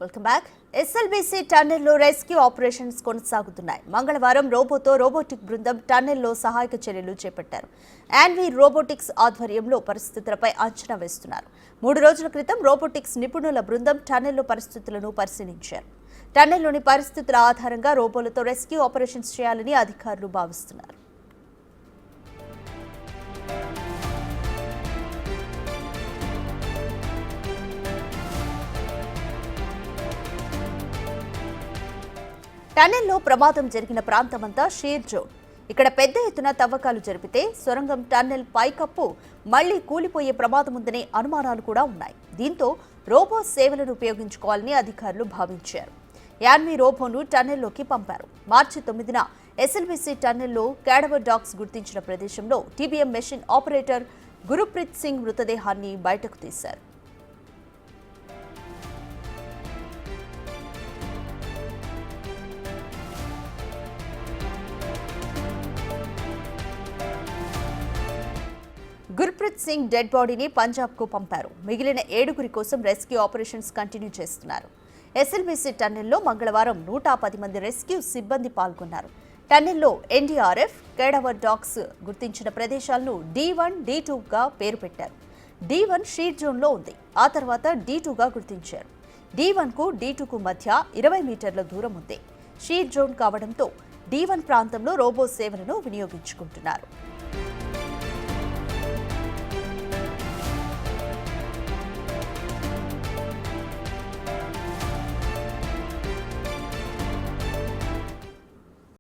Welcome back. SLBC టన్నెల్లో rescue operations కొనసాగుతున్నాయి. మంగళవారం రోబోటిక్ బృందం టన్నెల్లో సహాయక చర్యలు చేపట్టారు. యాన్వీ రోబోటిక్స్ ఆధ్వర్యంలో పరిస్థితులపై అంచనా వేస్తున్నారు. 3 రోజుల క్రితం రోబోటిక్స్ నిపుణుల బృందం టన్నెల్లో పరిస్థితులను పరిశీలించారు. టన్నెల్లోని పరిస్థితుల ఆధారంగా రోబోలతో రెస్క్యూ ఆపరేషన్స్ చేయాలని అధికారులు భావిస్తున్నారు. టన్నెల్లో ప్రమాదం జరిగిన ప్రాంతమంతా షేర్ జోన్. ఇక్కడ పెద్ద ఎత్తున తవ్వకాలు జరిపితే సొరంగం టన్నెల్ పైకప్పు మళ్లీ కూలిపోయే ప్రమాదం ఉందనే అనుమానాలు కూడా ఉన్నాయి. దీంతో రోబో సేవలను ఉపయోగించుకోవాలని అధికారులు భావించారు. యాన్వీ రోబోను టన్నెల్లోకి పంపారు. మార్చి 9న ఎస్ఎల్బీసీ టన్నెల్లో క్యాడవర్ డాగ్స్ గుర్తించిన ప్రదేశంలో TBM machine operator Gurpreet Singh మృతదేహాన్ని బయటకు తీశారు. గుర్ప్రీత్ సింగ్ డెడ్ బాడీని పంజాబ్కు పంపారు. మిగిలిన 7 కోసం రెస్క్యూ ఆపరేషన్స్ కంటిన్యూ చేస్తున్నారు. ఎస్ఎల్బీసీ టన్నెల్లో మంగళవారం 110 మంది రెస్క్యూ సిబ్బంది పాల్గొన్నారు. టన్నెల్లో ఎన్డీఆర్ఎఫ్, కేడవర్ డాగ్స్ గుర్తించిన ప్రదేశాలను D1, D2గా పేరు పెట్టారు. D1 షీట్ జోన్లో ఉంది. ఆ తర్వాత D2గా గుర్తించారు. D1కు D2కు మధ్య 20 మీటర్ల దూరం ఉంది. షీట్ జోన్ కావడంతో D1 ప్రాంతంలో రోబో సేవలను వినియోగించుకుంటున్నారు.